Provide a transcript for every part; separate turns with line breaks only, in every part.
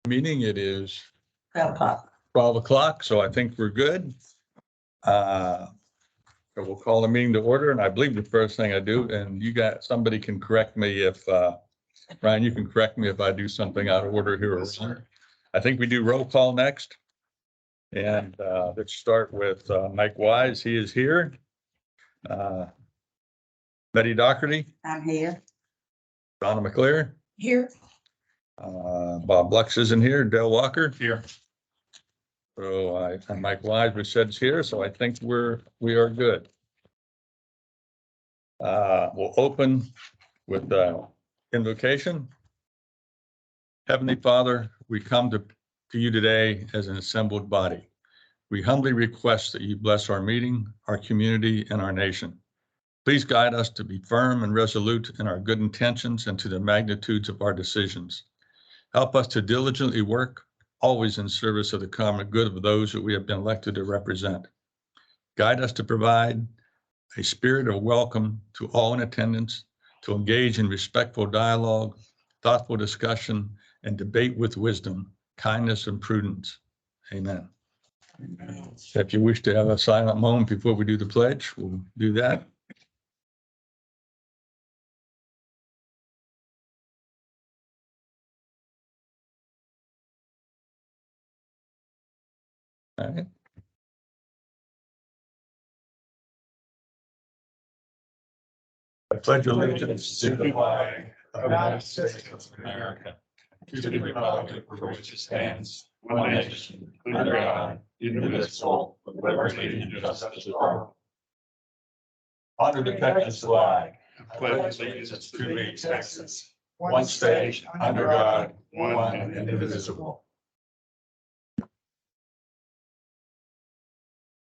Meeting, it is
12 o'clock.
12 o'clock, so I think we're good. So we'll call the meeting to order, and I believe the first thing I do, and somebody can correct me if, Ryan, you can correct me if I do something out of order here or wrong. I think we do roll call next. And let's start with Mike Wise. He is here. Betty Doherty,
I'm here.
Donna McClure,
Here.
Bob Lux isn't here. Dale Walker here. So and Mike Wise, we said is here, so I think we are good. We'll open with the invocation. Heavenly Father, we come to you today as an assembled body. We humbly request that you bless our meeting, our community, and our nation. Please guide us to be firm and resolute in our good intentions and to the magnitudes of our decisions. Help us to diligently work, always in service of the common good of those that we have been elected to represent. Guide us to provide a spirit of welcome to all in attendance, to engage in respectful dialogue, thoughtful discussion, and debate with wisdom, kindness, and prudence. Amen. If you wish to have a silent moment before we do the pledge, we'll do that. All right. I pledge allegiance to the flag of the United States of America, to the republic for which it stands, one nation, under God, indivisible, with liberty and justice for all. Under the Texas flag, I pledge allegiance to the Texas, one state, under God, one and indivisible.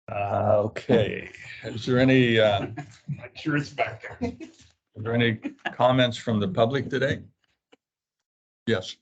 Okay, is there any, I'm sure it's back there. Are there any comments from the public today? Yes.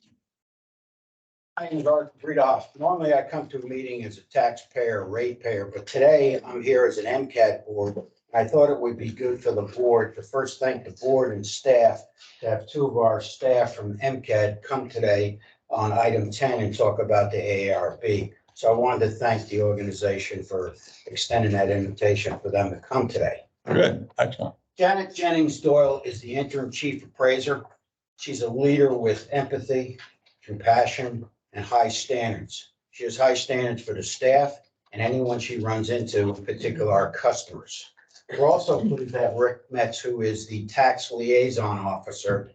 I am Garth Breedoff. Normally I come to a meeting as a taxpayer, ratepayer, but today I'm here as an MCAT board. I thought it would be good for the board to first thank the board and staff to have two of our staff from MCAT come today on item 10 and talk about the AARP. So I wanted to thank the organization for extending that invitation for them to come today.
Good, excellent.
Janet Jennings Doyle is the interim chief appraiser. She's a leader with empathy, compassion, and high standards. She has high standards for the staff and anyone she runs into, in particular our customers. We're also pleased to have Rick Metz, who is the tax liaison officer.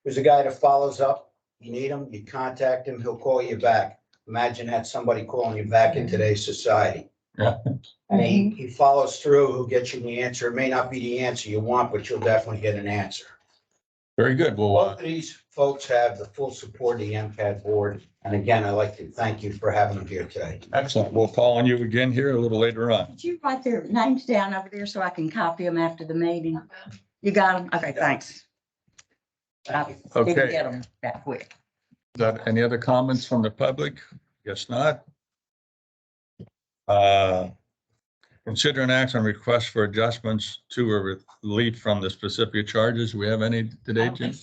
Who's a guy that follows up. You need him, you contact him, he'll call you back. Imagine that, somebody calling you back in today's society.
Yeah.
And he follows through, he'll get you the answer. It may not be the answer you want, but you'll definitely get an answer.
Very good.
Both
Well,
of these folks have the full support of the MCAT board. And again, I'd like to thank you for having them here today.
excellent. We'll call on you again here a little later on.
Did you write their names down over there so I can copy them after the meeting? You got them? Okay, thanks. I didn't
Okay.
get them that quick.
Is that any other comments from the public? Guess not. Consider an act on request for adjustments to or relief from the specific charges. Do we have any today, Jim?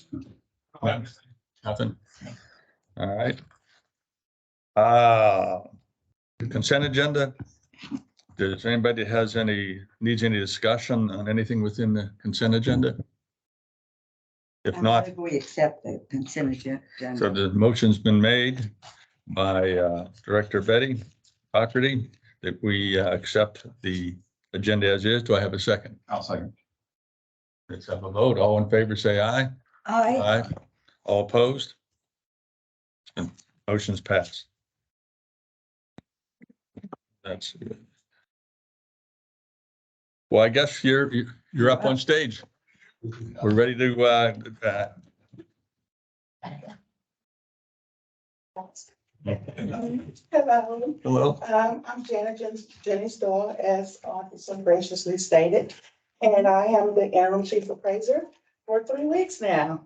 No, nothing. All right. Consent agenda. Does anybody needs any discussion on anything within the consent agenda? If not,
We accept the consent agenda.
so the motion's been made by Director Betty Doherty that we accept the agenda as is. Do I have a second?
I'll second.
Let's have a vote. All in favor, say aye.
Aye.
All opposed? And motion's passed. That's good. Well, I guess you're up on stage. We're ready to
Hello,
hello.
I'm Jennings Doyle, as Officer graciously stated, and I am the interim chief appraiser for 3 weeks now.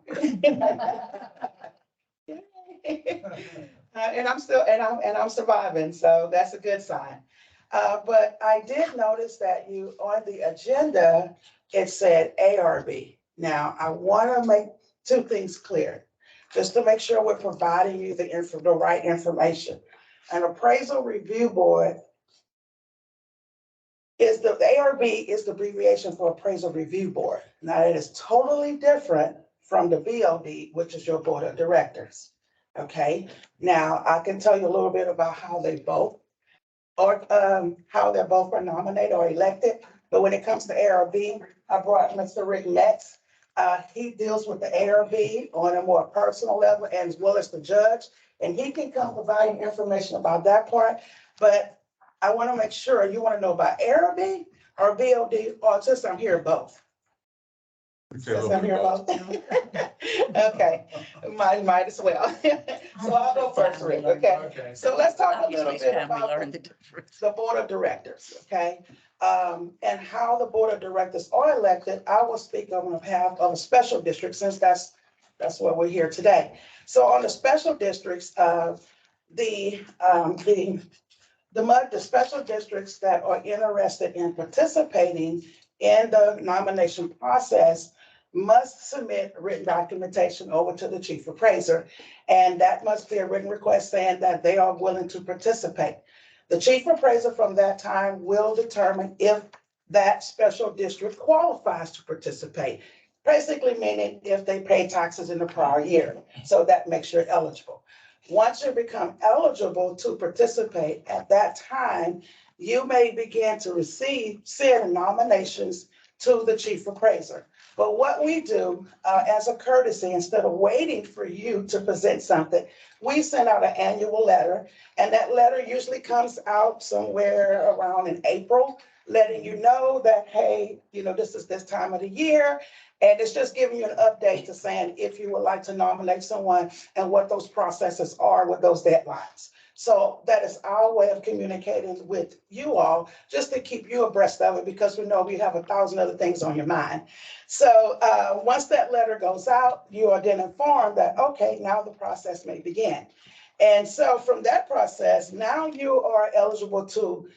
And I'm surviving, so that's a good sign. But I did notice that on the agenda, it said ARB. Now, I want to make 2 things clear. just to make sure we're providing you the right information. An appraisal review board is the ARB is the abbreviation for appraisal review board. Now, it is totally different from the BOD, which is your board of directors. Okay, now I can tell you a little bit about how they both how they're both are nominated or elected. But when it comes to ARB, I brought Mr. Rick Metz. He deals with the ARB on a more personal level and as well as the judge. And he can come provide information about that part. But I want to make sure you want to know about ARB or BOD, or since I'm here both. Since I'm here both. Okay, might as well. So I'll go first, Rick, okay? So let's talk a little bit about the board of directors, okay? And how the board of directors are elected. I will speak on behalf of a special district since that's what we're here today. So on the special districts, the special districts that are interested in participating in the nomination process must submit written documentation over to the chief appraiser. And that must be a written request saying that they are willing to participate. The chief appraiser from that time will determine if that special district qualifies to participate. Basically meaning if they pay taxes in the prior year. So that makes you eligible. Once you become eligible to participate at that time, you may begin to send nominations to the chief appraiser. But what we do as a courtesy, instead of waiting for you to present something, we send out an annual letter, and that letter usually comes out somewhere around in April, letting you know that, hey, this is this time of the year. And it's just giving you an update to saying if you would like to nominate someone and what those processes are with those deadlines. So that is our way of communicating with you all, just to keep you abreast of it, because we know we have 1,000 other things on your mind. So once that letter goes out, you are then informed that, okay, now the process may begin. And so from that process, now you are eligible to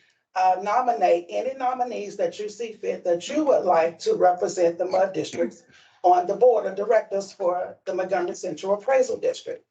nominate any nominees that you see fit that you would like to represent the MUD districts on the board of directors for the Montgomery Central Appraisal District.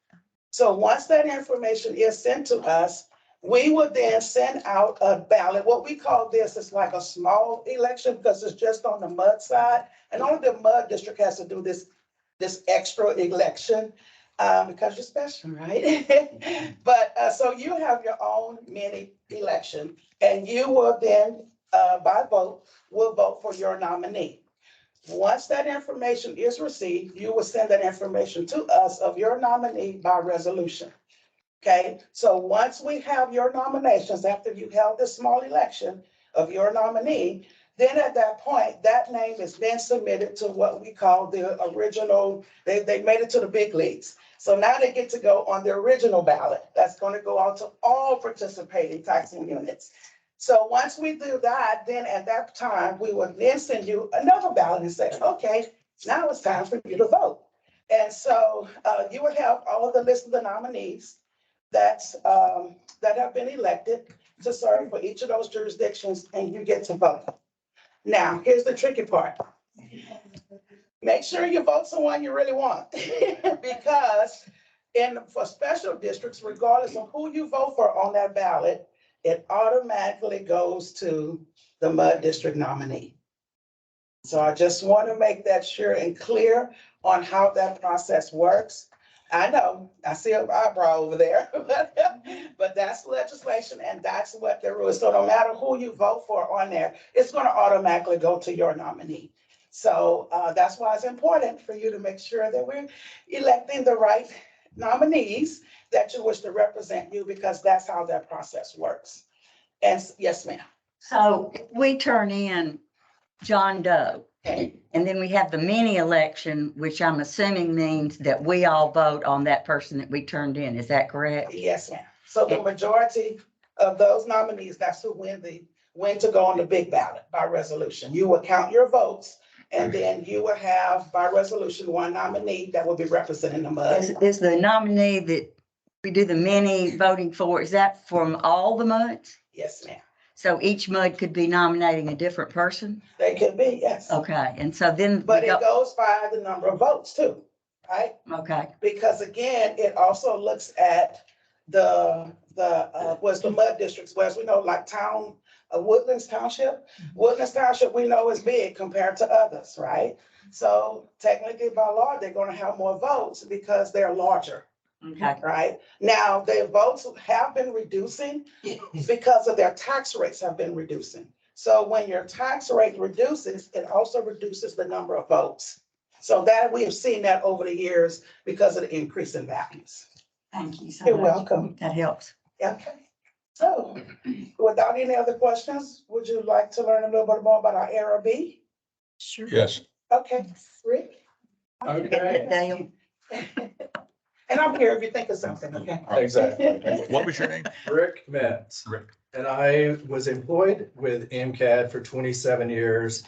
So once that information is sent to us, we would then send out a ballot. What we call this is like a small election because it's just on the MUD side. And only the MUD district has to do this extra election because you're special, right? But so you have your own mini election, and you will then, by vote, will vote for your nominee. Once that information is received, you will send that information to us of your nominee by resolution. Okay, so once we have your nominations, after you held this small election of your nominee, then at that point, that name is then submitted to what we call the original, they made it to the big leagues. So now they get to go on the original ballot. That's going to go out to all participating taxing units. So once we do that, then at that time, we will then send you another ballot and say, okay, now it's time for you to vote. And so you would have all of the list of the nominees that have been elected to serve for each of those jurisdictions, and you get to vote. Now, here's the tricky part. Make sure you vote someone you really want, because for special districts, regardless of who you vote for on that ballot, it automatically goes to the MUD district nominee. So I just want to make that sure and clear on how that process works. I know, I see an eyebrow over there, but that's legislation and that's what the rule is. So no matter who you vote for on there, it's going to automatically go to your nominee. So that's why it's important for you to make sure that we're electing the right nominees that you wish to represent you, because that's how that process works. And yes, ma'am.
So we turn in John Doe,
Okay.
and then we have the mini election, which I'm assuming means that we all vote on that person that we turned in. Is that correct?
Yes, ma'am. So the majority of those nominees, that's who win to go on the big ballot by resolution. You will count your votes, and then you will have by resolution one nominee that will be representing the MUD.
Is the nominee that we do the mini voting for, is that from all the MUDs?
Yes, ma'am.
So each MUD could be nominating a different person?
They could be, yes.
Okay, and so then.
But it goes by the number of votes too. right?
Okay,
Because again, it also looks at what's the mud districts, whereas we know like Woodlands Township. Woodlands Township, we know is big compared to others, right? So technically by law, they're gonna have more votes because they're larger,
okay,
right? Now, their votes have been reducing because of their tax rates have been reducing. So when your tax rate reduces, it also reduces the number of votes. So that we have seen that over the years because of the increase in values.
thank you so
You're
much.
welcome.
That helps.
Okay. So without any other questions, would you like to learn a little bit more about our ARB?
Sure.
Yes,
Okay, Rick?
Okay.
Dale,
And I'm here if you think of something, okay?
Exactly.
what was your name?
Rick Metz.
Rick.
And I was employed with MCAD for 27 years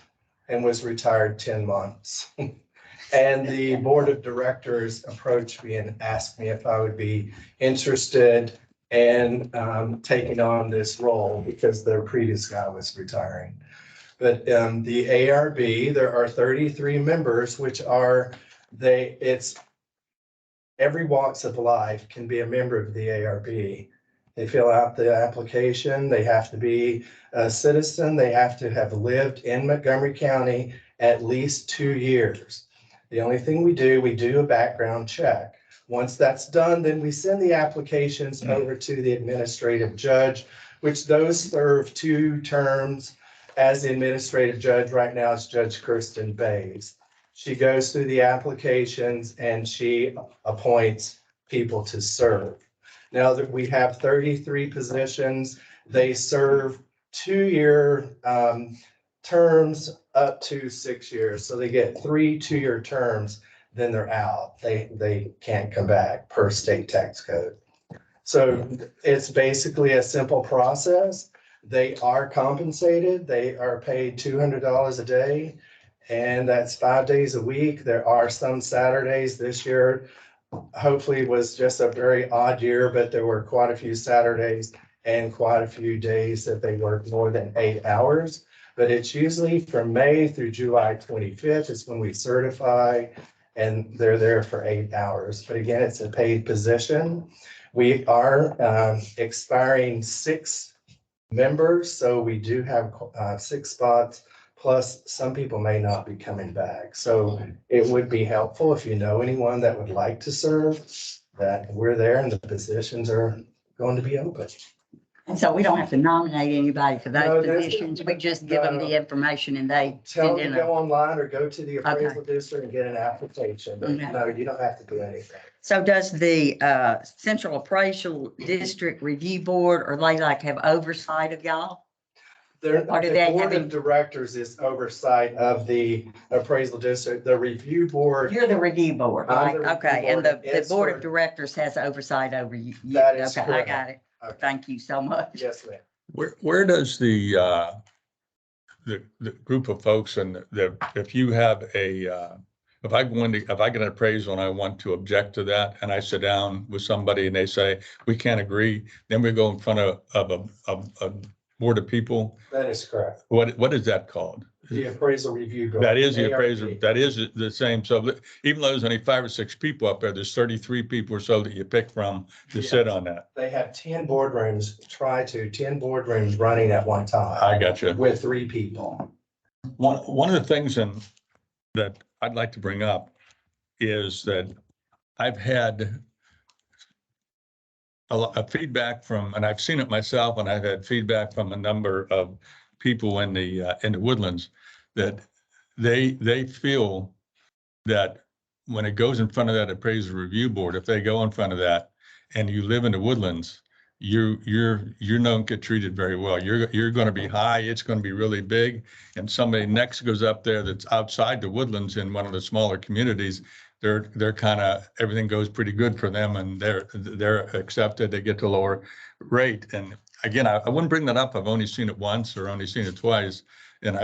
and was retired 10 months. And the board of directors approached me and asked me if I would be interested in taking on this role because their previous guy was retiring. But the ARB, there are 33 members, which are, it's every walks of life can be a member of the ARB. They fill out the application. They have to be a citizen. They have to have lived in Montgomery County at least 2 years. The only thing we do a background check. Once that's done, then we send the applications over to the administrative judge, which those serve 2 terms as the administrative judge. Right now, it's Judge Kirsten Bays. She goes through the applications and she appoints people to serve. Now that we have 33 positions, they serve 2-year terms up to 6 years. So they get 3 2-year terms, then they're out. They can't come back per state tax code. So it's basically a simple process. They are compensated. They are paid $200 a day, and that's 5 days a week. There are some Saturdays. This year hopefully was just a very odd year, but there were quite a few Saturdays and quite a few days that they worked more than 8 hours. But it's usually from May through July 25th is when we certify, and they're there for 8 hours. But again, it's a paid position. We are expiring 6 members, so we do have 6 spots, plus some people may not be coming back. So it would be helpful if you know anyone that would like to serve, that we're there and the positions are going to be open.
and so we don't have to nominate anybody for
No,
those
there's-
positions. We just give them
no.
the information and they
Tell
send
them
in
to go
a.
online or go to the appraisal district and get an application. But
Okay.
no, you don't have to do anything.
So does the Central Appraisal District Review Board, or they like have oversight of y'all?
The
Or do they
board
have
of directors is oversight of the appraisal district. The review board,
You're the review board,
I'm
right?
the review
Okay, and
board.
the
It's
board
for-
of directors has oversight over you.
That is
Okay, I
correct.
got it.
Okay.
Thank you so much.
Yes, ma'am.
Where does the group of folks and if you have if I get an appraisal and I want to object to that and I sit down with somebody and they say, we can't agree, then we go in front of a board of people,
That is correct.
what is that called?
The appraisal review board.
That is the
ARB.
appraiser, that is the same, so even though there's only 5 or 6 people up there, there's 33 people or so that you pick from to sit on that.
They have 10 boardrooms, 10 boardrooms running at one time.
I got you.
With 3 people.
One of the things that I'd like to bring up is that I've had a lot of feedback from, and I've seen it myself, and I've had feedback from a number of people in the Woodlands that they feel that when it goes in front of that appraisal review board, if they go in front of that and you live in the Woodlands, you don't get treated very well. You're going to be high. It's going to be really big. And somebody next goes up there that's outside the Woodlands in one of the smaller communities. They're kind of, everything goes pretty good for them and they're accepted. They get the lower rate. And again, I wouldn't bring that up. I've only seen it once or only seen it twice. And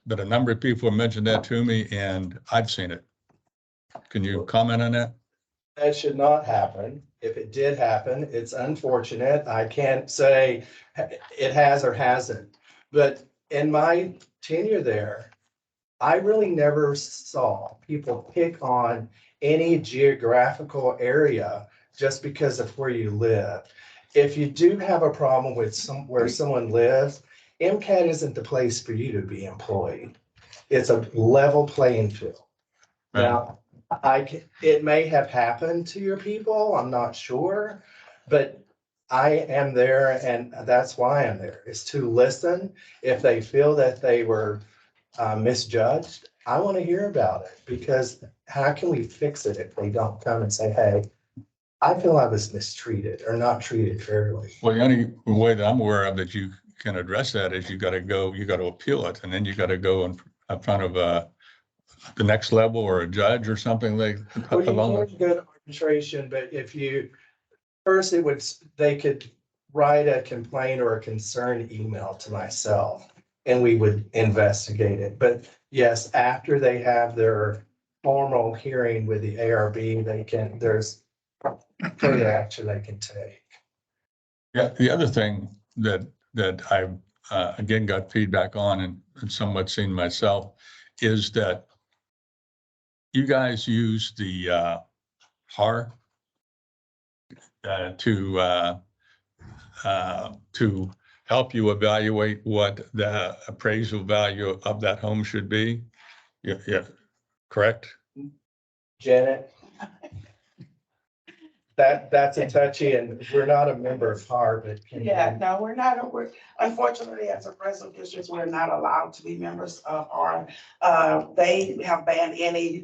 but a number of people have mentioned that to me and I've seen it. Can you comment on that?
That should not happen. If it did happen, it's unfortunate. I can't say it has or hasn't. But in my tenure there, I really never saw people pick on any geographical area just because of where you live. If you do have a problem with where someone lives, MCAT isn't the place for you to be employed. It's a level playing field. Now, it may have happened to your people, I'm not sure, but I am there and that's why I'm there, is to listen. If they feel that they were misjudged, I want to hear about it, because how can we fix it if they don't come and say, hey, I feel I was mistreated or not treated fairly?
Well, the only way that I'm aware of that you can address that is you got to appeal it, and then you got to go in front of the next level or a judge or something like.
Well, you
along
can go to arbitration, but if you, first they could write a complaint or a concern email to myself and we would investigate it. But yes, after they have their formal hearing with the ARB, there's further action they can take.
Yeah, the other thing that I've again got feedback on and somewhat seen myself is that you guys use the HAR to help you evaluate what the appraisal value of that home should be. Yeah, correct?
Janet? That's a touchy, and we're not a member of HAR, but can you?
Yeah, no, we're unfortunately, as a Fresno district, we're not allowed to be members of our, they have banned any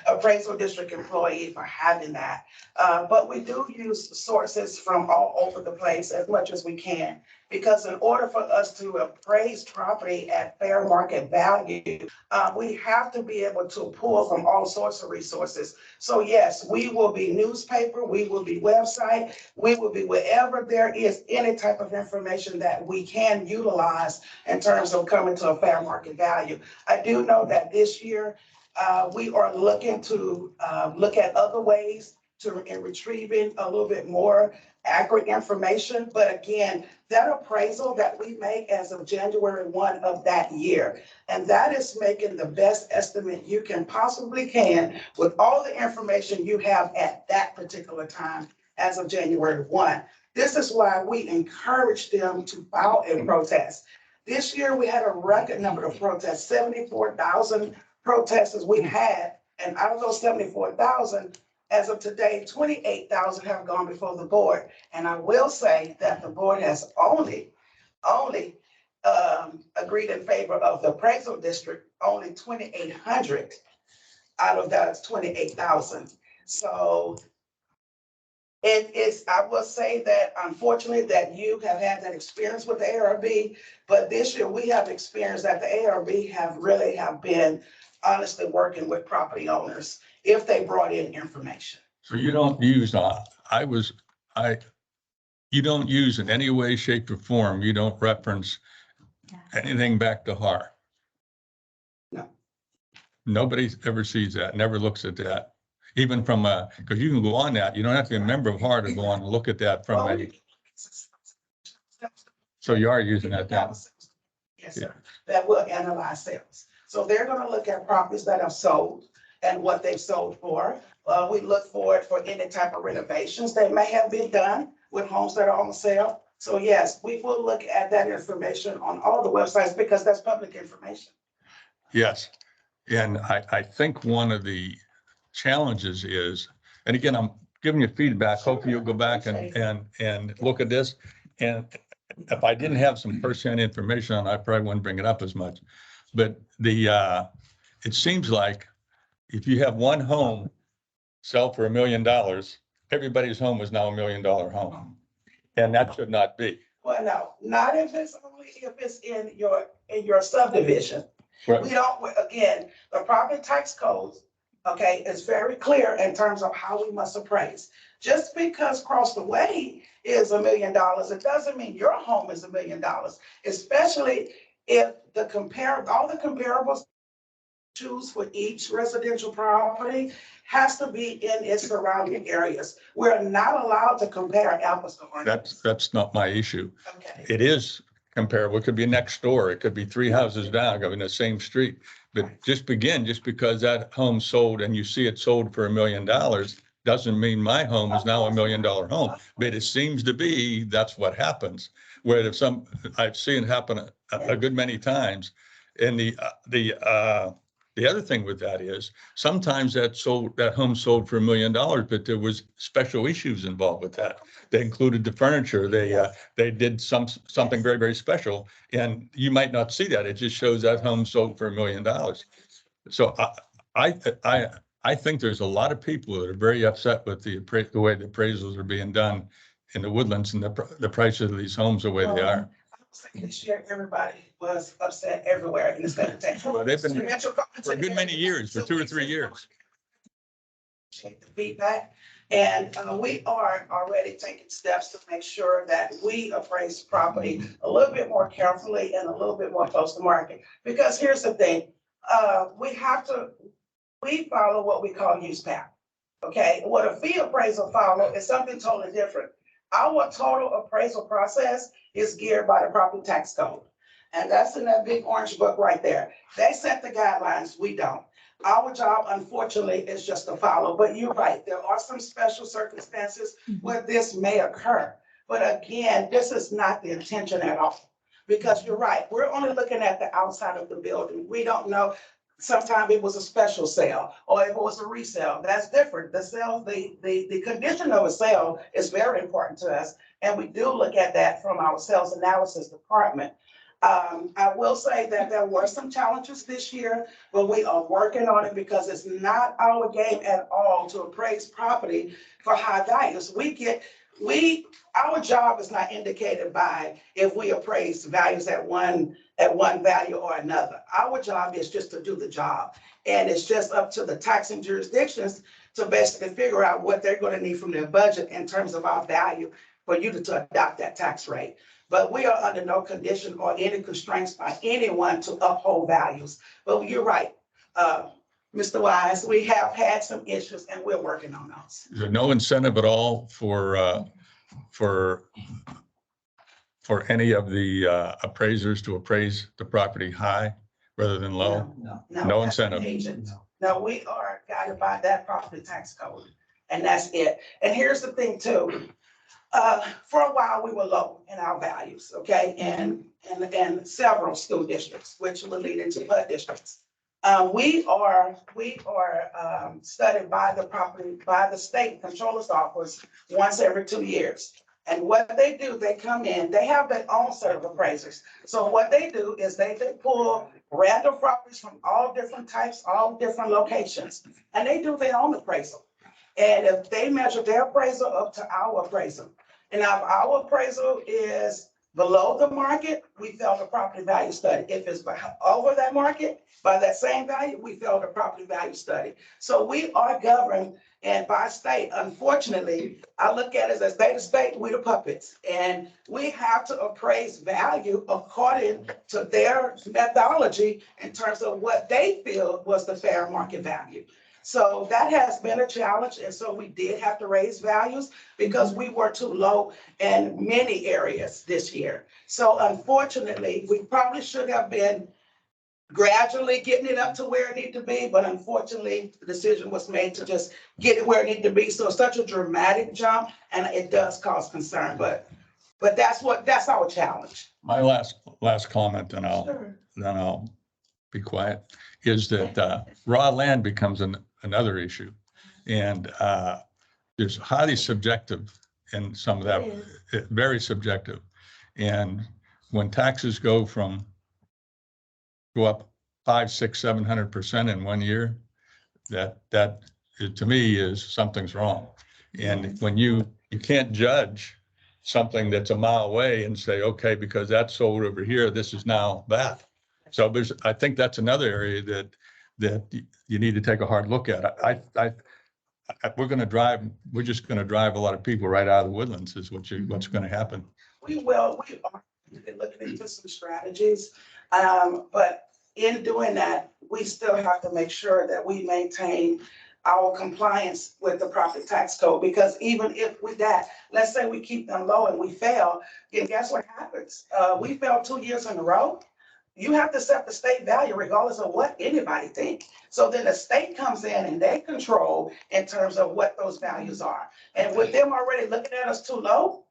appraisal district employee for having that. But we do use sources from all over the place as much as we can, because in order for us to appraise property at fair market value, we have to be able to pull from all sorts of resources. So yes, we will be newspaper, we will be website, we will be wherever there is any type of information that we can utilize in terms of coming to a fair market value. I do know that this year, we are looking to look at other ways in retrieving a little bit more accurate information. But again, that appraisal that we make as of January 1 of that year, and that is making the best estimate you can possibly can with all the information you have at that particular time as of January 1. This is why we encourage them to file a protest. This year, we had a record number of protests, 74,000 protesters we had. And out of those 74,000, as of today, 28,000 have gone before the board. And I will say that the board has only agreed in favor of the appraisal district, only 2,800 out of that 28,000. So it is, I will say that unfortunately that you have had that experience with the ARB, but this year we have experienced that the ARB have been honestly working with property owners if they brought in information.
So you don't use, you don't use in any way, shape or form, you don't reference anything back to HAR?
No.
Nobody ever sees that, never looks at that, even from because you can go on that, you don't have to be a member of HAR to go on and look at that from a, so you are using that now?
Yes, sir. That will analyze sales. So they're gonna look at properties that have sold and what they've sold for. We look for it for any type of renovations that may have been done with homes that are on sale. So yes, we will look at that information on all the websites because that's public information.
Yes, and I think one of the challenges is, and again, I'm giving you feedback, hopefully you'll go back and look at this. And if I didn't have some firsthand information on it, I probably wouldn't bring it up as much. But it seems like if you have one home sell for $1 million, everybody's home is now $1 million home. And that should not be.
Well, no, not if it's in your subdivision.
Right.
We don't, again, the property tax code, okay, is very clear in terms of how we must appraise. Just because across the way is $1 million, it doesn't mean your home is $1 million, especially if all the comparables choose for each residential property has to be in its surrounding areas. We're not allowed to compare apples to oranges.
That's not my issue.
Okay.
It is comparable. It could be next door. It could be 3 houses down, in the same street. But just because that home sold and you see it sold for $1 million, doesn't mean my home is now $1 million home. But it seems to be, that's what happens. Where if I've seen it happen a good many times. And the other thing with that is sometimes that home sold for $1 million, but there was special issues involved with that. They included the furniture. They did something very, very special, and you might not see that. It just shows that home sold for $1 million. So I think there's a lot of people that are very upset with the way the appraisals are being done in the Woodlands and the price of these homes the way they are.
This year, everybody was upset everywhere in the state of Texas.
Well, they've been for a good many years, for 2 or 3 years.
Check the feedback, and we are already taking steps to make sure that we appraise property a little bit more carefully and a little bit more close to market. Because here's the thing, we follow what we call use path. Okay, what a fee appraisal follow is something totally different. Our total appraisal process is geared by the property tax code. And that's in that big orange book right there. They set the guidelines, we don't. Our job, unfortunately, is just to follow, but you're right. There are some special circumstances where this may occur. But again, this is not the intention at all. Because you're right, we're only looking at the outside of the building. We don't know. Sometimes it was a special sale or if it was a resale, that's different. The sale, the condition of a sale is very important to us. And we do look at that from our sales analysis department. I will say that there were some challenges this year, but we are working on it because it's not our game at all to appraise property for high values. Our job is not indicated by if we appraise values at one value or another. Our job is just to do the job. And it's just up to the taxing jurisdictions to basically figure out what they're going to need from their budget in terms of our value for you to adopt that tax rate. But we are under no condition or any constraints by anyone to uphold values. But you're right, Mr. Wise, we have had some issues and we're working on those.
Is there no incentive at all for any of the appraisers to appraise the property high rather than low? No
that's an
incentive.
agent. No, we are guided by that property tax code, and that's it. And here's the thing too. For a while, we were low in our values, okay, and several school districts, which will lead into PUD districts. We are studied by the state controller's office once every 2 years. And what they do, they come in, they have their own set of appraisers. So what they do is they pull random properties from all different types, all different locations, and they do their own appraisal. And if they measure their appraisal up to our appraisal, and if our appraisal is below the market, we failed a property value study. If it's over that market, by that same value, we failed a property value study. So we are governed and by state. Unfortunately, I look at it as state to state, we the puppets. And we have to appraise value according to their methodology in terms of what they feel was the fair market value. So that has been a challenge. And so we did have to raise values because we were too low in many areas this year. So unfortunately, we probably should have been gradually getting it up to where it needed to be. But unfortunately, the decision was made to just get it where it needed to be. So it's such a dramatic jump and it does cause concern. But that's our challenge.
My last comment, and then I'll be quiet, is that raw land becomes another issue. And there's highly subjective in some of that, very subjective. And when taxes go up 500, 600, 700% in 1 year, that to me is something's wrong. And when you can't judge something that's a mile away and say, okay, because that's sold over here, this is now that. So I think that's another area that you need to take a hard look at. We're just going to drive a lot of people right out of the Woodlands is what's going to happen.
We are looking into some strategies, but in doing that, we still have to make sure that we maintain our compliance with the property tax code, because even if with that, let's say we keep them low and we fail, then guess what happens? We failed 2 years in a row. you have to set the state value regardless of what anybody think. So then the state comes in and they control in terms of what those values are. And with them already looking at us too low,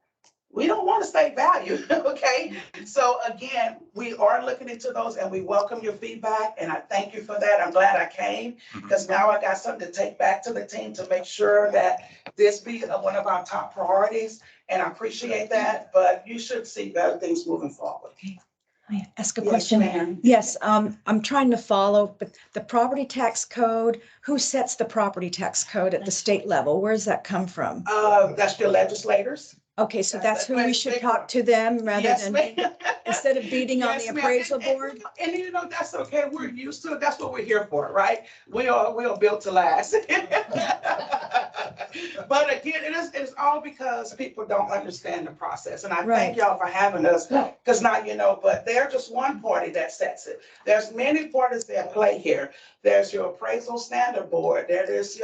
we don't want to state value, okay? So again, we are looking into those and we welcome your feedback and I thank you for that. I'm glad I came because now I got something to take back to the team to make sure that this be one of our top priorities. And I appreciate that, but you should see better things moving forward.
May I ask a
Yes,
question?
ma'am.
Yes, I'm trying to follow, but the property tax code, who sets the property tax code at the state level? Where does that come from?
That's your legislators.
Okay, so
that's
that's
the
who we
place
should
they
talk
go.
to them rather
Yes,
than,
ma'am.
instead of beating on the
Yes, ma'am.
appraisal
And-
board?
And you know, that's okay. We're used to it. That's what we're here for, right? We are built to last. But again, it's all because people don't understand the process. And I
Right.
thank y'all for having us, because now you know, but they're just one party that sets it. There's many parties that play here. There's your appraisal standard board. There is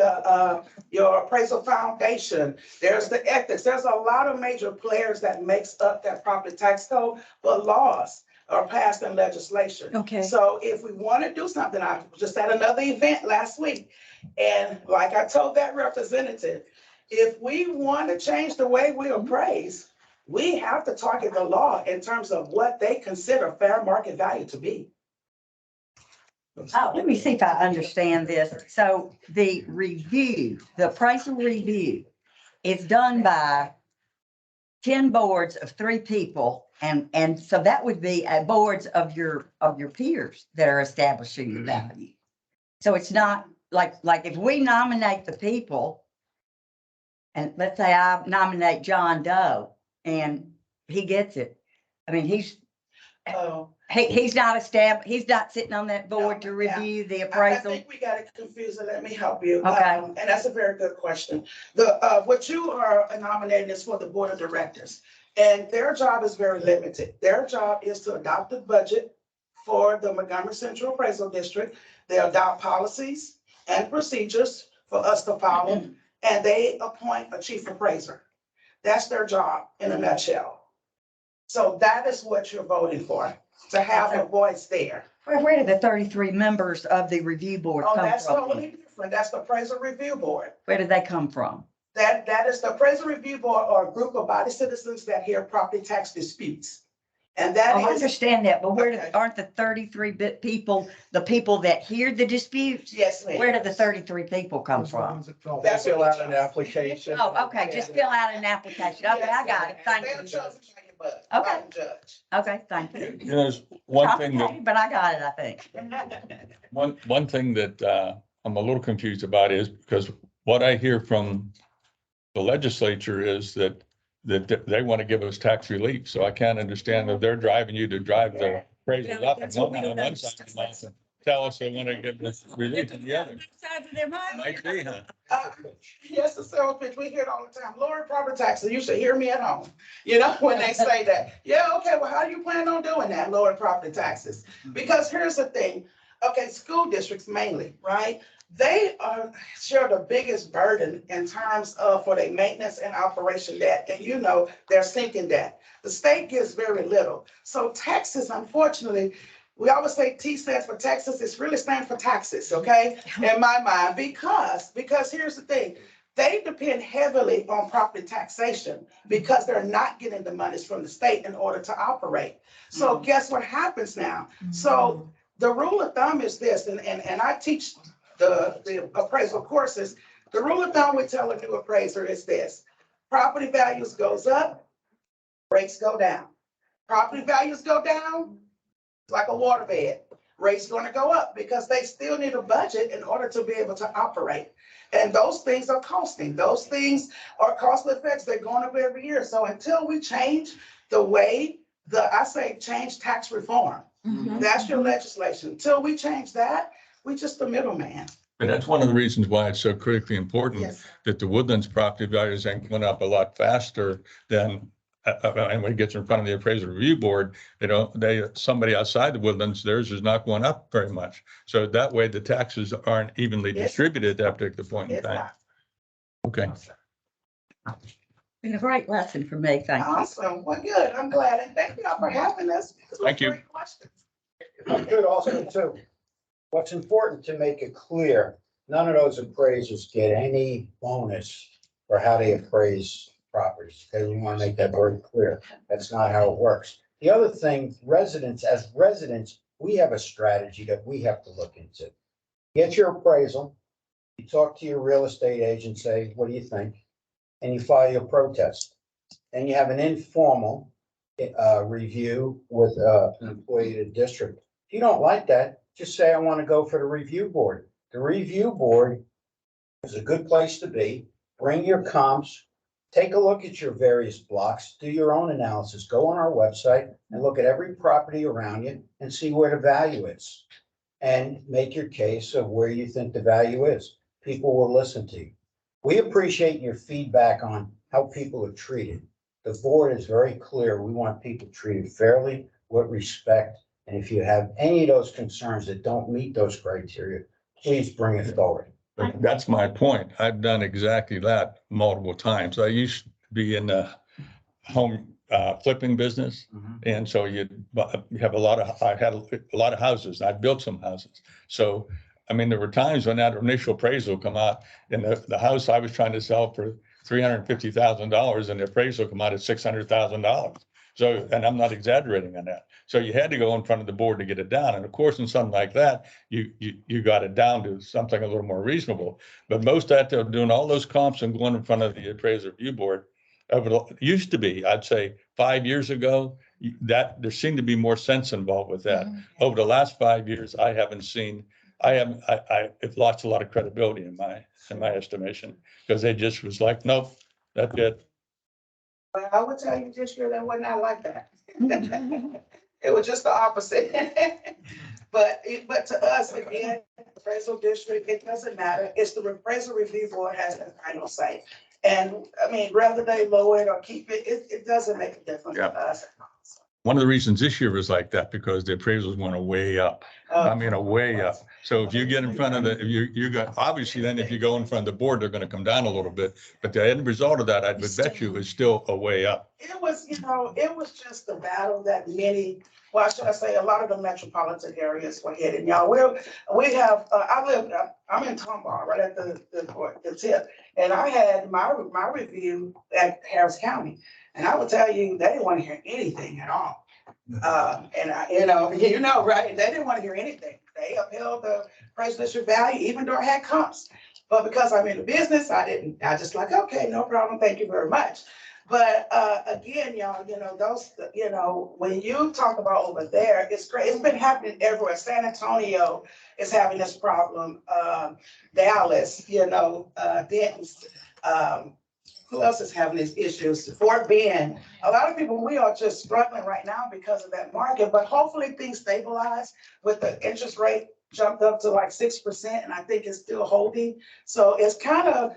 your appraisal foundation. There's the ethics. There's a lot of major players that makes up that property tax code, but laws are passed in legislation.
Okay.
So if we want to do something, I was just at another event last week. And like I told that representative, if we want to change the way we appraise, we have to target the law in terms of what they consider fair market value to be.
Oh, let me see if I understand this. So the review, the appraisal review is done by 10 boards of 3 people. And so that would be boards of your peers that are establishing the value. So it's not like if we nominate the people, and let's say I nominate John Doe and he gets it. I mean, he's
Oh,
he's not sitting on that board to
No, yeah.
review the
I
appraisal.
think we got it confused, and let me help you.
Okay.
And that's a very good question. What you are nominating is for the board of directors, and their job is very limited. Their job is to adopt the budget for the Montgomery Central Appraisal District. They adopt policies and procedures for us to follow, and they appoint a chief appraiser. That's their job in a nutshell. So that is what you're voting for, to have a voice there.
Where did the 33 members of the review board
Oh,
come
that's
from?
totally different. That's the appraisal review board.
Where did they come from?
That is the appraisal review board, or a group of body citizens that hear property tax disputes. And that
Oh, I
is,
understand that, but
Okay.
aren't the 33 people, the people that hear the disputes?
yes, ma'am.
Where did the 33 people come from?
They fill out an application.
Oh, okay, just fill out an application. Okay, I got it. Thank
They're
you.
chosen by your butt,
Okay.
by the judge.
Okay, thank you.
You know, there's one thing that,
Complicated, but I got it, I think.
one thing that I'm a little confused about is because what I hear from the legislature is that they want to give us tax relief. So I can't understand if they're driving you to drive the appraisals up and
That's what we
on
don't
one side of the mouth and tell us they want to give us relief on the other. Might be, huh?
Yes, the sales pitch, we hear it all the time. Lower property taxes, you should hear me at home. You know, when they say that, yeah, okay, well, how do you plan on doing that, lower property taxes? Because here's the thing, okay, school districts mainly, right? They share the biggest burden in terms of for their maintenance and operation debt, and you know, they're sinking debt. The state gives very little. So Texas, unfortunately, we always say T stands for Texas, it really stands for taxes, okay? In my mind, because here's the thing, they depend heavily on property taxation because they're not getting the monies from the state in order to operate. So guess what happens now? So the rule of thumb is this, and I teach the appraisal courses. The rule of thumb we tell a new appraiser is this: property values goes up, rates go down. Property values go down, it's like a waterbed. Rates gonna go up because they still need a budget in order to be able to operate. And those things are costing. Those things are costly effects. They're going up every year. So until we change the way I say change tax reform, that's your legislation. Until we change that, we just the middleman.
But that's one of the reasons why it's so critically important
Yes.
that the Woodlands property values ain't going up a lot faster than, and when it gets in front of the appraisal review board, somebody outside the Woodlands, theirs is not going up very much. So that way the taxes aren't evenly
Yes.
distributed at that particular point in
It's
time.
not.
Okay.
Been a great lesson for me, thank you.
Awesome. Well, good. I'm glad. And thank you all for having us. Those were
Thank you.
great questions.
If I could also too, what's important to make it clear, none of those appraisers get any bonus for how they appraise properties. Okay, we want to make that very clear. That's not how it works. The other thing, as residents, we have a strategy that we have to look into. Get your appraisal, you talk to your real estate agent, say, what do you think? And you file your protest. And you have an informal review with an employee of the district. If you don't like that, just say, I want to go for the review board. The review board is a good place to be. Bring your comps, take a look at your various blocks, do your own analysis, go on our website and look at every property around you and see where the value is. And make your case of where you think the value is. People will listen to you. We appreciate your feedback on how people are treated. The board is very clear. We want people treated fairly, with respect. And if you have any of those concerns that don't meet those criteria, please bring it forward.
That's my point. I've done exactly that multiple times. I used to be in the home flipping business. And so you have I had a lot of houses. I built some houses. So, I mean, there were times when that initial appraisal come out and the house I was trying to sell for $350,000 and the appraisal come out at $600,000. So, and I'm not exaggerating on that. So you had to go in front of the board to get it down. And of course, in something like that, you got it down to something a little more reasonable. But most of that, they're doing all those comps and going in front of the appraiser review board. Used to be, I'd say 5 years ago, that there seemed to be more sense involved with that. Over the last 5 years, I haven't seen, it lost a lot of credibility in my estimation, because they just was like, nope, that's it.
But I would tell you this year, that was not like that. It was just the opposite. But to us, again, appraisal district, it doesn't matter. It's the appraisal review board has the final say. And I mean, whether they lower it or keep it, it doesn't make a difference to us.
One of the reasons this year was like that, because the appraisals went way up. I mean, way up. So if you get in front of you got, obviously then if you go in front of the board, they're going to come down a little bit. But the end result of that, I would bet you, is still a way up.
It was, it was just the battle that many, well, should I say, a lot of the metropolitan areas were hitting. Y'all, we have, I'm in Tomball, right at the tip. And I had my review at Harris County. And I will tell you, they didn't want to hear anything at all. And right? They didn't want to hear anything. They upheld the presidential value, even though I had comps. But because I'm in the business, I just like, okay, no problem. Thank you very much. But again, y'all, those, when you talk about over there, it's great. It's been happening everywhere. San Antonio is having this problem. Dallas, Denton, who else is having these issues? Fort Bend. A lot of people, we are just struggling right now because of that market, but hopefully things stabilize with the interest rate jumped up to like 6%, and I think it's still holding. So it's kind of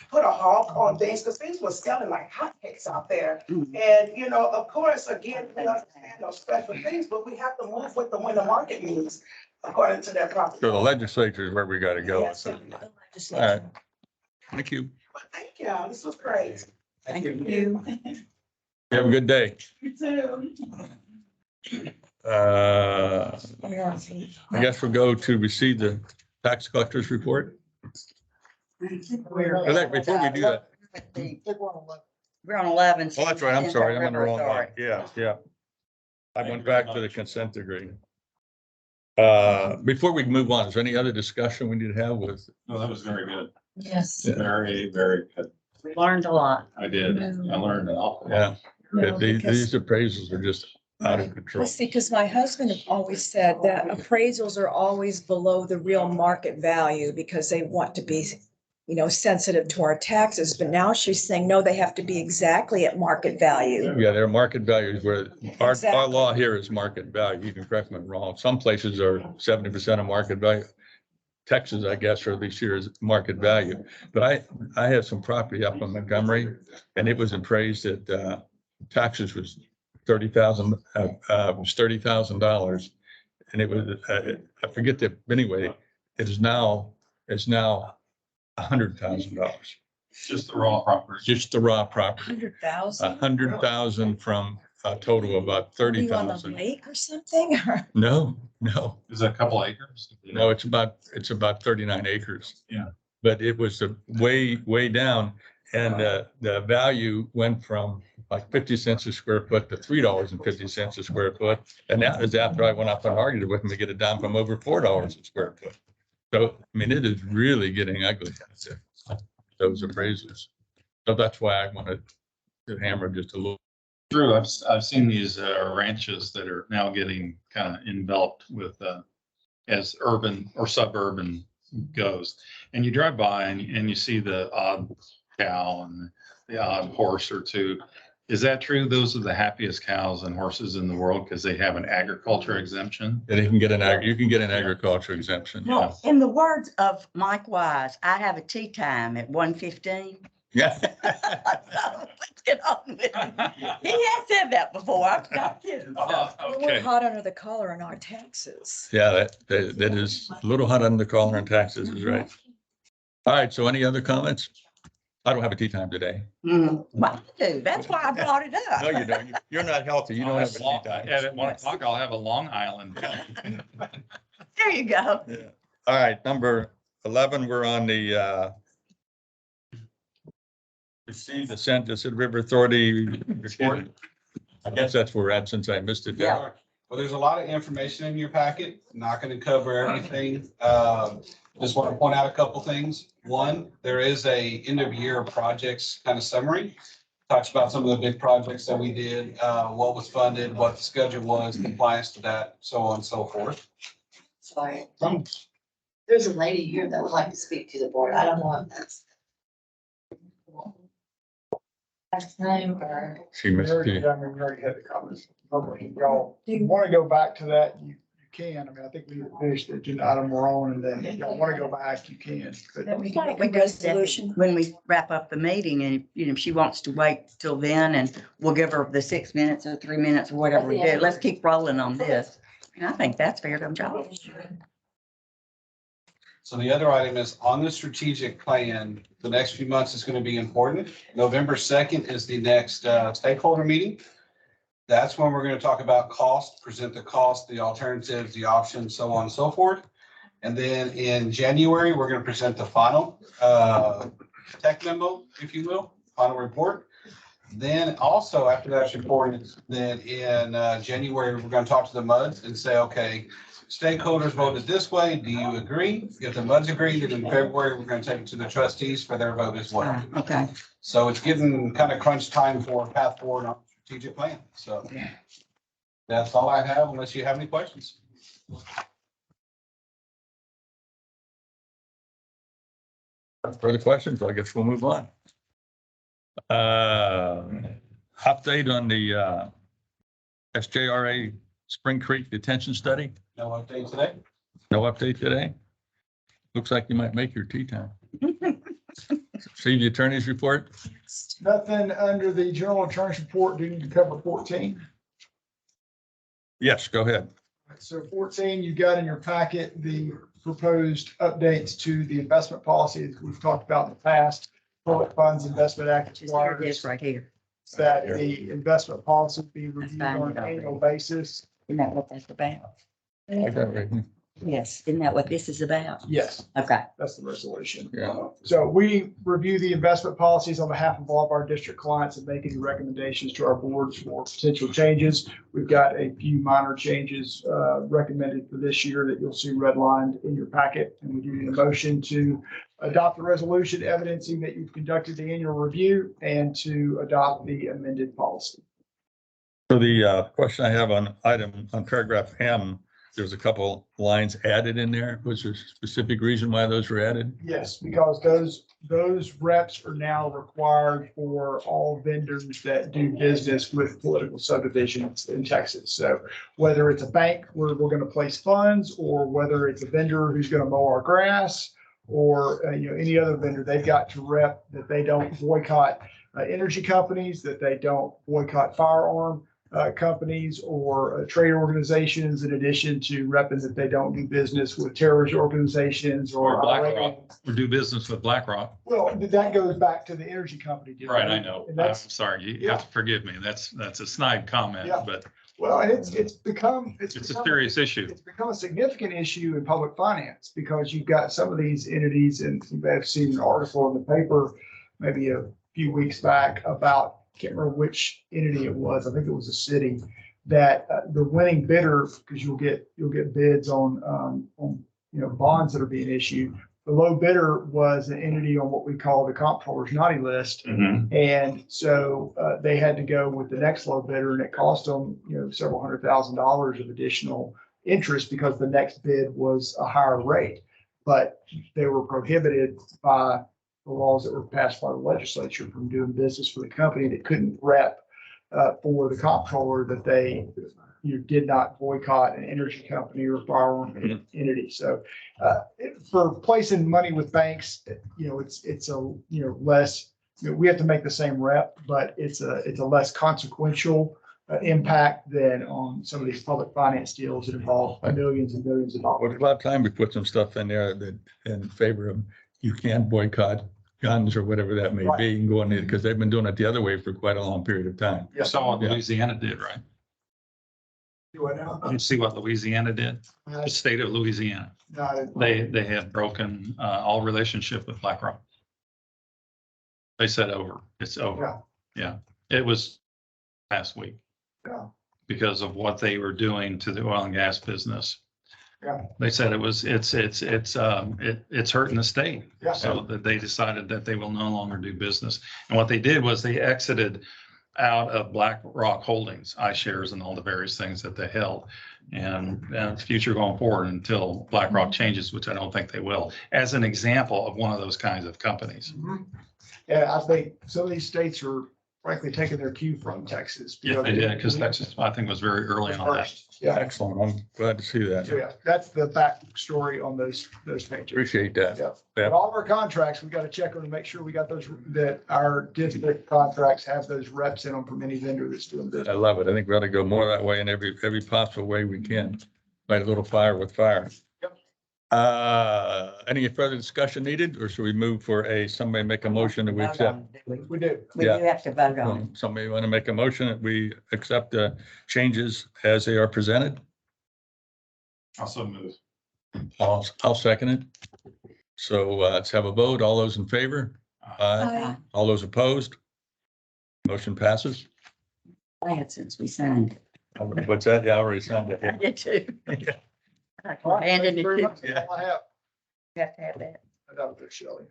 put a halt on things, because things were selling like hotcakes out there. And, of course, again, we understand those special things, but we have to move with when the market moves according to their property.
So the legislature is where we got to go.
Yes.
So, all right. Thank you.
But thank y'all. This was great.
Thank you.
You have a good day.
You too.
I guess we'll go to receive the tax collector's report. Before we do that.
We're on 11.
Oh, that's right. I'm sorry. I'm on the wrong
Sorry.
line. Yeah. I went back to the consent decree. Before we move on, is there any other discussion we need to have with?
No, that was very good.
Yes.
Very, very good.
We learned a lot.
I did. I learned an awful
Yeah,
lot.
these appraisals are just out of control.
Well, see, because my husband always said that appraisals are always below the real market value because they want to be, sensitive to our taxes. But now she's saying, no, they have to be exactly at market value.
Yeah, their market values where our
Exactly.
law here is market value. You can correct me if I'm wrong. Some places are 70% of market value. Texas, I guess, or at least here is market value. But I have some property up in Montgomery, and it was appraised at taxes was $30,000, was $30,000. And it was, I forget that, anyway, it is now $100,000.
Just the raw property.
Just the raw property.
100,000.
100,000 from a total of about
Are you on the
30,000.
lake or something?
No,
Is it a couple acres?
no, it's about 39 acres.
Yeah.
But it was way down, and the value went from like 50 cents a square foot to $3.50 a square foot. And that is after I went up and argued with him to get it down from over $4 a square foot. So, I mean, it is really getting ugly, those appraisals. So that's why I wanted to hammer just a little.
True, I've seen these ranches that are now getting kind of enveloped with as urban or suburban goes. And you drive by and you see the odd cow and the odd horse or two. Is that true? Those are the happiest cows and horses in the world because they have an agriculture exemption.
And you can get an agriculture exemption. Yeah.
Well, in the words of Mike Wise, I have a tea time at 1:15.
Yeah.
Let's get on with it. He has said that before. I'm not kidding.
We're
Okay.
hot under the collar on our taxes.
Yeah, that is a little hot under the collar and taxes is right. All right, so any other comments? I don't have a tea time today.
Well, I do. That's why I brought it up.
No, you don't. You're not healthy. You don't have a tea time.
At 1 o'clock, I'll have a Long Island.
There you go.
Yeah. All right, number 11, we're on the receive the Santa River Authority report. I guess that's where we're at since I missed it.
Yeah.
Well, there's a lot of information in your packet. Not going to cover everything. Just want to point out a couple things. One, there is a end of year projects kind of summary. Talks about some of the big projects that we did, what was funded, what the schedule was, compliance to that, so on and so forth.
Sorry. There's a lady here that would like to speak to the board. I don't know if that's last name or.
She missed
We
it.
already had the comments. Y'all want to go back to that, you can. I mean, I think we finished the agenda item we're on, and then if y'all want to go back, you can. But
Then we
Why
can
don't we
make a
do that
resolution.
when we wrap up the meeting and, if she wants to wait till then and we'll give her the 6 minutes or 3 minutes or whatever we do. Let's keep rolling on this. And I think that's fair to y'all.
So the other item is on the strategic plan, the next few months is going to be important. November 2nd is the next stakeholder meeting. That's when we're going to talk about cost, present the cost, the alternatives, the options, so on and so forth. And then in January, we're going to present the final tech memo, if you will, final report. Then also after that's reported, then in January, we're going to talk to the MUDs and say, okay, stakeholders voted this way. Do you agree? If the MUDs agree, then in February, we're going to take it to the trustees for their vote as well.
Okay.
So it's getting kind of crunch time for path forward on strategic plan. So
Yeah.
that's all I have unless you have any questions.
Further questions? I guess we'll move on. Update on the SJRA Spring Creek Detention Study?
No update today?
No update today? Looks like you might make your tea time. See the attorney's report?
nothing under the general attorney's report. Do you need to cover 14?
Yes, go ahead.
So 14, you got in your packet the proposed updates to the investment policy that we've talked about in the past. Public Funds Investment Act
Just hear
requires
this right here.
that the investment policy be reviewed
fine,
on an
okay.
annual basis.
Isn't that what that's about?
I got it right here.
Yes. Isn't that what this is about?
Yes,
Okay.
that's the resolution.
Yeah.
So we review the investment policies on behalf of all of our district clients and make any recommendations to our boards for potential changes. We've got a few minor changes recommended for this year that you'll see redlined in your packet. And we do need a motion to adopt the resolution evidencing that you've conducted the annual review and to adopt the amended policy.
So the question I have on paragraph M, there's a couple lines added in there. Was there a specific reason why those were added?
Yes, because those reps are now required for all vendors that do business with political subdivisions in Texas. So whether it's a bank where we're going to place funds, or whether it's a vendor who's going to mow our grass, or any other vendor, they've got to rep that they don't boycott energy companies, that they don't boycott firearm companies or trade organizations, in addition to repping that they don't do business with terrorist organizations
Or
or.
BlackRock, or do business with BlackRock.
Well, that goes back to the energy company deal.
Right, I know.
And
I'm
that's,
sorry, you
yeah.
have to forgive me. That's a snide comment,
Yeah.
but
well, and it's become.
it's a
become
serious issue.
It's become a significant issue in public finance because you've got some of these entities, and you may have seen an article in the paper maybe a few weeks back about, can't remember which entity it was. I think it was a city that the winning bidder, because you'll get bids on bonds that are being issued. The low bidder was an entity on what we call the comptroller's naughty list.
Mhm.
And so they had to go with the next low bidder, and it cost them, several $100,000 of additional interest because the next bid was a higher rate. But they were prohibited by the laws that were passed by the legislature from doing business for the company that couldn't rep for the comptroller that they did not boycott an energy company or firearm entity. So for placing money with banks, it's a less, we have to make the same rep, but it's a less consequential impact than on some of these public finance deals that involve millions and millions of
Well,
dollars.
a lot of time we put some stuff in there that in favor of, you can't boycott guns or whatever that may
Right.
be, and go in there, because they've been doing it the other way for quite a long period of time.
You saw what
Yeah.
Louisiana did, right?
Do I know?
You see what Louisiana did? The state of Louisiana.
No, I didn't.
They had broken all relationship with BlackRock. They said over. It's over. Yeah. It was last week
Yeah.
because of what they were doing to the oil and gas business.
Yeah.
They said it's hurting the state.
Yeah.
So that they decided that they will no longer do business. And what they did was they exited out of BlackRock Holdings, iShares, and all the various things that they held. And future going forward until BlackRock changes, which I don't think they will, as an example of one of those kinds of companies.
Mhm. Yeah, I think some of these states are frankly taking their cue from Texas.
Yeah, they did, because Texas, I think, was very early on that.
Yeah,
Excellent. I'm glad to see
so
that.
yeah, that's the back story on those pages.
Appreciate that.
Yeah, but all of our contracts, we got to check on to make sure we got those, that our district contracts have those reps in them from any vendor that's doing
I
business.
love it. I think we ought to go more that way in every possible way we can. Light a little fire with fire.
Yep.
Any further discussion needed, or should we move for somebody make a motion that we
Vote
accept?
on it, do
We do.
We
Yeah.
do have to vote on it.
Somebody want to make a motion that we accept the changes as they are presented?
Also move.
I'll second it. So let's have a vote. All those in favor? Aye. All those opposed? Motion passes.
Glad since we signed.
What's that? Yeah, I already signed it.
I did too.
All right, thank
Handing
you
it
very
to,
much. That's all I have.
you have to have that.
I got it there, Shelley.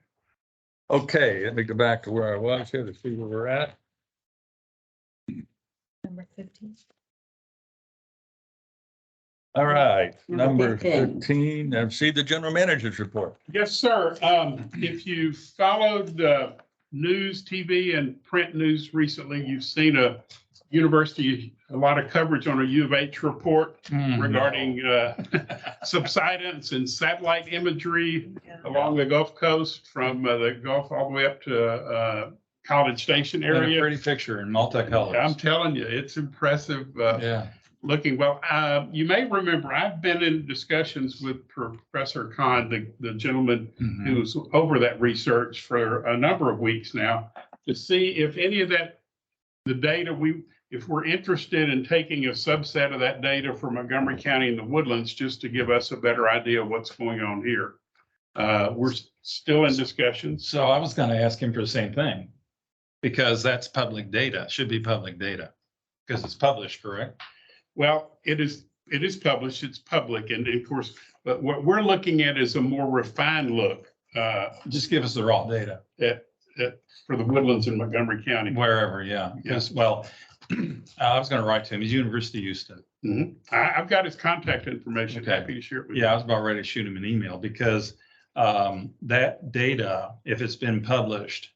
Okay, let me go back to where I was here to see where we're at.
Number 15.
All right,
Number
number
15.
13, see the general manager's report.
Yes, sir. If you followed news, TV and print news recently, you've seen a lot of coverage on a U of H report regarding subsidence and satellite imagery along the Gulf Coast from the Gulf all the way up to College Station
And a
area.
pretty picture in
I'm
multicolors.
telling you, it's impressive.
Yeah.
Looking well. You may remember, I've been in discussions with Professor Khan, the gentleman
Mhm.
who's over that research for a number of weeks now, to see if any of that, the data if we're interested in taking a subset of that data for Montgomery County and the Woodlands, just to give us a better idea of what's going on here. We're still in discussions.
So I was going to ask him for the same thing, because that's public data, should be public data, because it's published, correct?
Well, it is published, it's public, and of course, but what we're looking at is a more refined look
Just give us the raw data,
for the Woodlands in Montgomery County.
wherever, yeah. Because, well, I was going to write to him, he's University of Houston.
I've got his contact information,
Okay.
happy to share it with you.
Yeah, I was about ready to shoot him an email, because that data, if it's been published,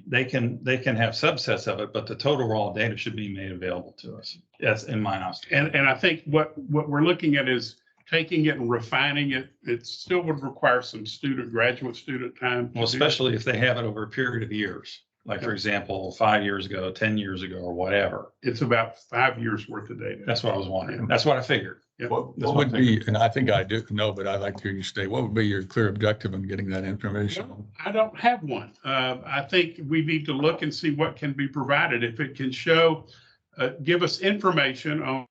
they can have subsets of it, but the total raw data should be made available to us. That's in my house.
And I think what we're looking at is taking it and refining it. It still would require some graduate student time. to
Well,
do.
especially if they have it over a period of years. Like, for example, 5 years ago, 10 years ago, or whatever.
It's about 5 years worth of data.
That's what I was wondering. That's what I figured.
What would be, and I think I do know, but I'd like to hear you state, what would be your clear objective in getting that information?
Well, I don't have one. I think we need to look and see what can be provided. If it can show, give us information on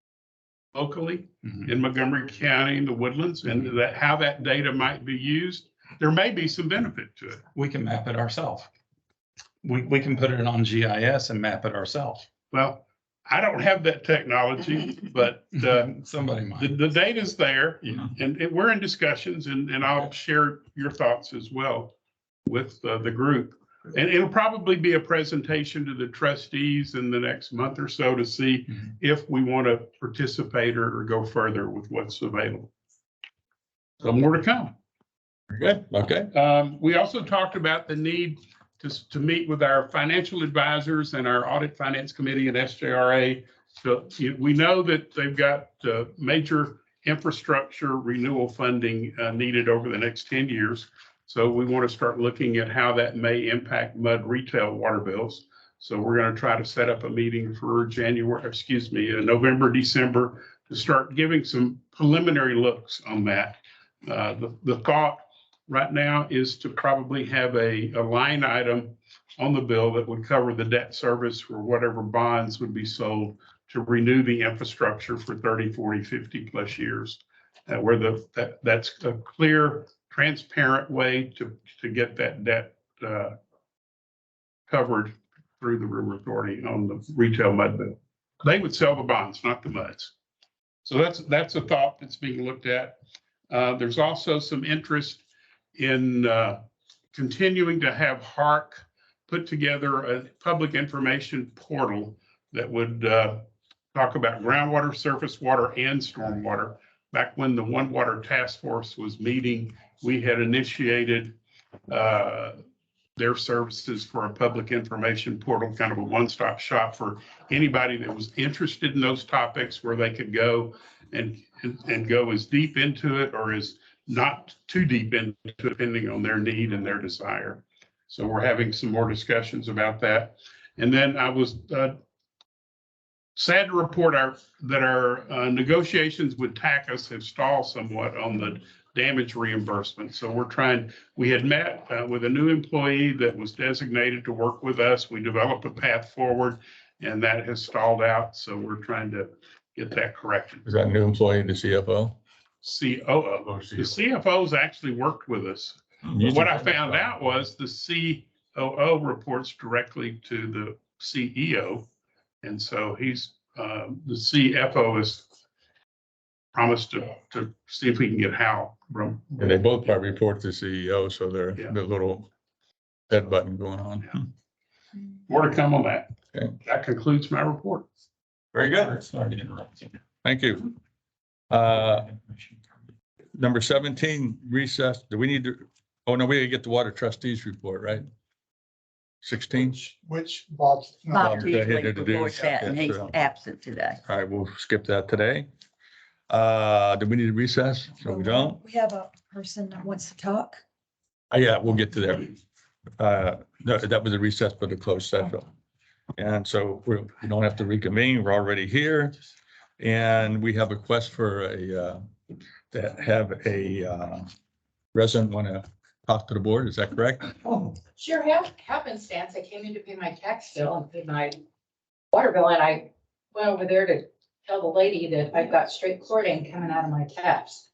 locally
Mhm.
in Montgomery County, in the Woodlands, and that, how that data might be used, there may be some benefit to it.
We can map it ourselves. We can put it on GIS and map it ourselves.
Well, I don't have that technology, but
Somebody might.
the data's there.
Yeah.
And we're in discussions and I'll share your thoughts as well with the group. And it'll probably be a presentation to the trustees in the next month or so to see
Mhm.
if we want to participate or go further with what's available. So more to come.
Very good, okay.
We also talked about the need to meet with our financial advisors and our audit finance committee and SJRA. So we know that they've got major infrastructure renewal funding needed over the next 10 years. So we want to start looking at how that may impact MUD retail water bills. So we're going to try to set up a meeting for November, December to start giving some preliminary looks on that. The thought right now is to probably have a line item on the bill that would cover the debt service for whatever bonds would be sold to renew the infrastructure for 30, 40, 50 plus years. Where that's a clear, transparent way to get that debt covered through the River Authority on the retail MUD bill. They would sell the bonds, not the MUDs. So that's a thought that's being looked at. There's also some interest in continuing to have HARC put together a public information portal that would talk about groundwater, surface water, and stormwater. Back when the One Water Task Force was meeting, we had initiated their services for a public information portal, kind of a one-stop shop for anybody that was interested in those topics, where they could go and go as deep into it or as not too deep into it, depending on their need and their desire. So we're having some more discussions about that. And then I was sad to report that our negotiations with TACUS have stalled somewhat on the damage reimbursement. So we had met with a new employee that was designated to work with us. We developed a path forward and that has stalled out. So we're trying to get that corrected.
Is that new employee, the CFO?
COO. The CFO's actually worked with us. But what I found out was the COO reports directly to the CEO. And so the CFO has promised to see if we can get Hal from.
And they both probably report to the CEO, so they're
Yeah.
the little head button going on.
More to come on that.
Okay.
That concludes my report.
Very good.
Sorry to interrupt you.
Thank you. Number 17, recess. Do we need to, oh no, we gotta get the water trustees report, right? 16?
Which Bob's.
Bob's
Yeah, he
usually
did to do,
reports that, and
yeah,
he's
so.
absent today.
All right, we'll skip that today. Do we need a recess? So we don't?
We have a person that wants to talk.
Yeah, we'll get to that. No, that was a recess for the closed session. And so we don't have to reconvene. We're already here. And we have a request for to have a resident want to talk to the board. Is that correct?
Sure, happenstance, I came in to pay my tax bill and paid my water bill, and I went over there to tell the lady that I've got straight chlorine coming out of my taps.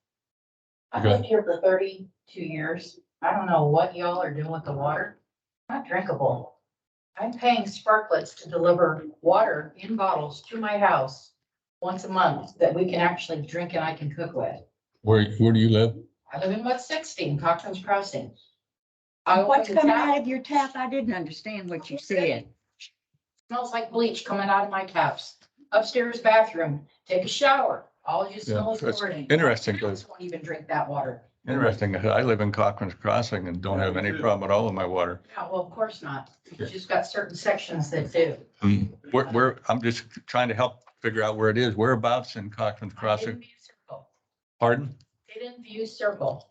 I've
Okay.
lived here for 32 years. I don't know what y'all are doing with the water. Not drinkable. I'm paying Sparklets to deliver water in bottles to my house once a month that we can actually drink and I can cook with.
Where do you live?
I live in Mud 16, Cochran's Crossing. I
What's
open the
coming
tap,
out of your tap? I didn't understand what you said.
smells like bleach coming out of my taps. Upstairs bathroom, take a shower, all you smell is
that's
chlorine.
interesting,
My parents won't even drink that water.
Interesting. I live in Cochran's Crossing and don't have any problem at all with my water.
Yeah, well, of course not. You just got certain sections that do.
I'm just trying to help figure out where it is. Whereabouts in Cochran's Crossing?
Hidden View Circle.
Pardon?
Hidden View Circle.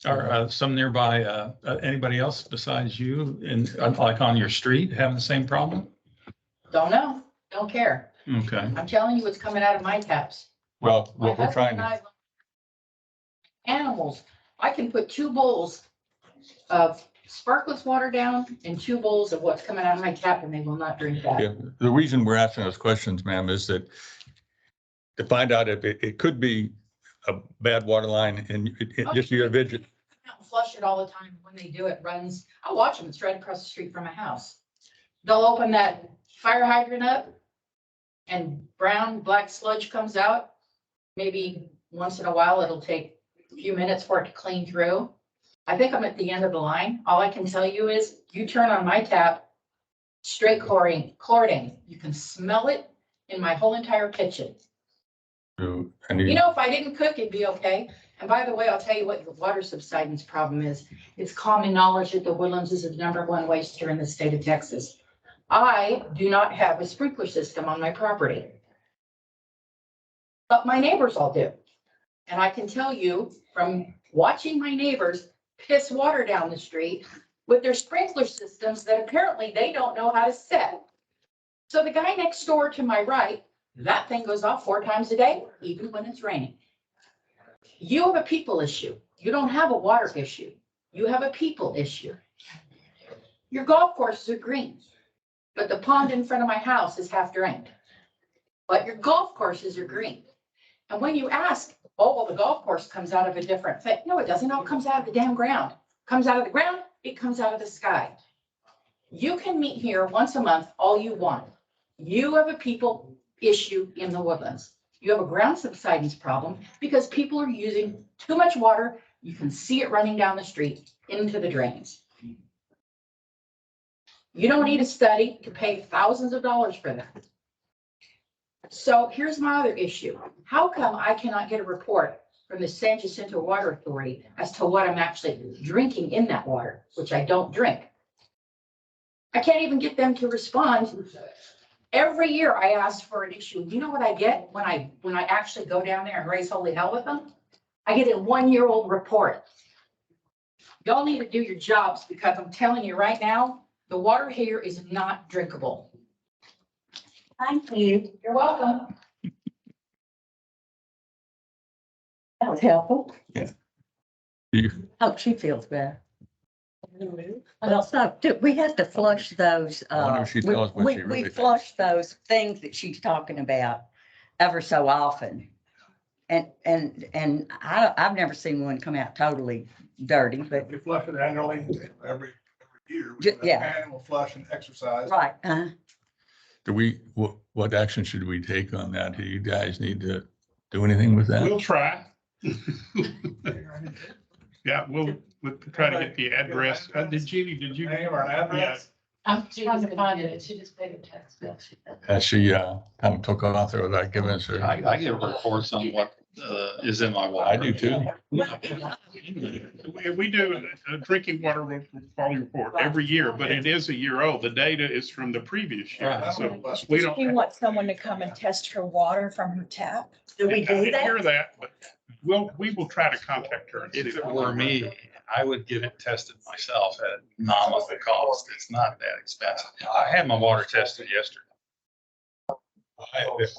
Are some nearby, anybody else besides you in, like on your street having the same problem?
Don't know, don't care.
Okay.
I'm telling you what's coming out of my taps.
Well,
My
what we're trying
husband
to,
and I- Animals, I can put 2 bowls of sparkless water down and 2 bowls of what's coming out of my tap and they will not drink that.
yeah, the reason we're asking those questions, ma'am, is that to find out if it could be a bad water line and just your vision.
Flush it all the time. When they do, it runs. I watch them. It's right across the street from my house. They'll open that fire hydrant up and brown, black sludge comes out. Maybe once in a while, it'll take a few minutes for it to clean through. I think I'm at the end of the line. All I can tell you is you turn on my tap, straight chlorine. You can smell it in my whole entire kitchen.
And
You know, if I didn't cook, it'd be okay. And by the way, I'll tell you what the water subsidence problem is. It's common knowledge that the Woodlands is the #1 waster in the state of Texas. I do not have a sprinkler system on my property. But my neighbors all do. And I can tell you from watching my neighbors piss water down the street with their sprinkler systems that apparently they don't know how to set. So the guy next door to my right, that thing goes off 4 times a day, even when it's raining. You have a people issue. You don't have a water issue. You have a people issue. Your golf courses are green, but the pond in front of my house is half drained. But your golf courses are green. And when you ask, oh, well, the golf course comes out of a different thing. No, it doesn't. It all comes out of the damn ground. Comes out of the ground, it comes out of the sky. You can meet here once a month, all you want. You have a people issue in the Woodlands. You have a ground subsidence problem because people are using too much water. You can see it running down the street into the drains. You don't need a study to pay thousands of dollars for that. So here's my other issue. How come I cannot get a report from the San Jacinto Water Authority as to what I'm actually drinking in that water, which I don't drink? I can't even get them to respond. Every year I ask for an issue. You know what I get when I actually go down there and raise holy hell with them? I get a 1-year-old report. Y'all need to do your jobs because I'm telling you right now, the water here is not drinkable.
Thank you.
You're welcome.
That was helpful.
you,
Hope she feels better. Well, so we have to flush those,
I wonder if she tells what she really
we flush those things that she's talking about ever so often. And I've never seen one come out totally dirty, but
We flush it annually, every year. We
Ju-
do an
yeah.
Annual flush and exercise.
right,
do we, what action should we take on that? Do you guys need to do anything with that?
We'll try. Yeah, we'll try to get the address. Did you?
Name or address?
I'm trying to find it. She just paid a tax bill.
Has she, kind of took off there without giving us her?
I get reports on what is in my water.
I do too.
We do a drinking water quality report every year, but it is a year old. The data is from the previous year. So we
Do
don't.
you want someone to come and test her water from her tap?
do we
I
do
didn't
that?
hear that, but we will try to contact her. And see
If it
what-
were me, I would get it tested myself at nominal cost. It's not that expensive. I had my water tested yesterday.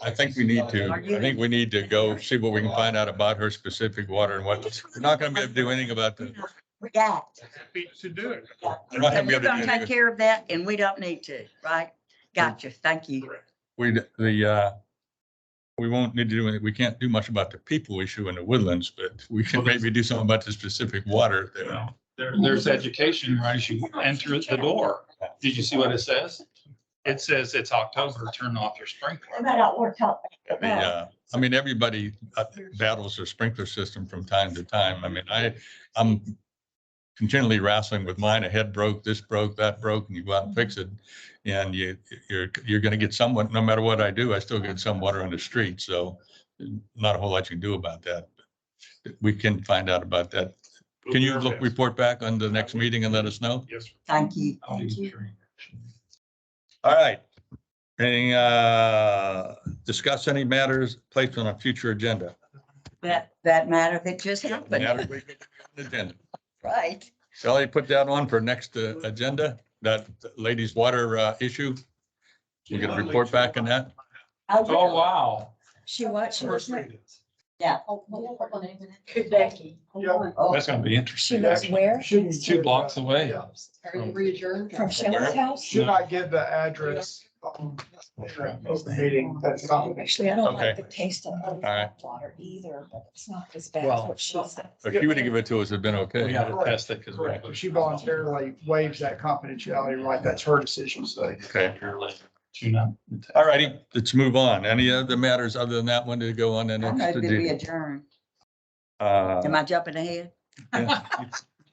I think we need to, I think we need to go see what we can find out about her specific water and what, we're not gonna be able to do anything about the.
We got.
To do it.
We're not gonna
And
be
we're
able to do
gonna take
anything.
care of that and we don't need to, right? Gotcha, thank you.
We, we won't need to do anything. We can't do much about the people issue in the Woodlands, but we can maybe do something about the specific water there.
There's education right as you enter the door. Did you see what it says? It says it's October, turn off your sprinkler.
I mean, everybody battles their sprinkler system from time to time. I mean, I'm continually wrestling with mine. A head broke, this broke, that broke, and you go out and fix it. And you're gonna get somewhat, no matter what I do, I still get some water on the street. So not a whole lot you can do about that. We can find out about that.
We'll
Can
do
you
our best.
report back on the next meeting and let us know?
Yes, sir.
Thank you.
All right. Any, discuss any matters placed on a future agenda?
That matter that just happened.
Matter we could put on the agenda.
Right.
Shall I put that on for next agenda, that ladies' water issue? You get a report back on that?
I will.
wow.
She what? She
First
lives,
reading.
Yeah.
Becky.
Oh,
That's gonna be
she
interesting.
lives where?
Shouldn't
2
give,
blocks away.
yeah.
Are you adjourned?
From Shelley's house?
Should not give the address. Open meeting, that's not.
Actually, I don't like
Okay.
the taste of
right.
water either, but it's not as bad
Well-
as what she said.
If you were to give it to us, it'd been
We
okay.
gotta test it because we.
Correct. If she voluntarily waives that confidentiality right, that's her decision, so.
Okay.
Tune up.
All righty, let's move on. Any other matters other than that one to go on the
I
next
know that we
agenda?
adjourn. Am I jumping ahead?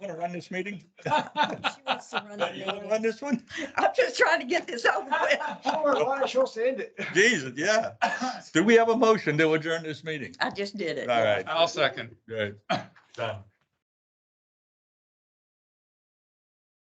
Want to run this meeting?
She wants to run the
You want to
meeting.
run this one?
I'm just trying to get this over with.
Why don't you end it?
Jesus, yeah. Do we have a motion to adjourn this meeting?
I just did it.
All right,
I'll second.
good. Done.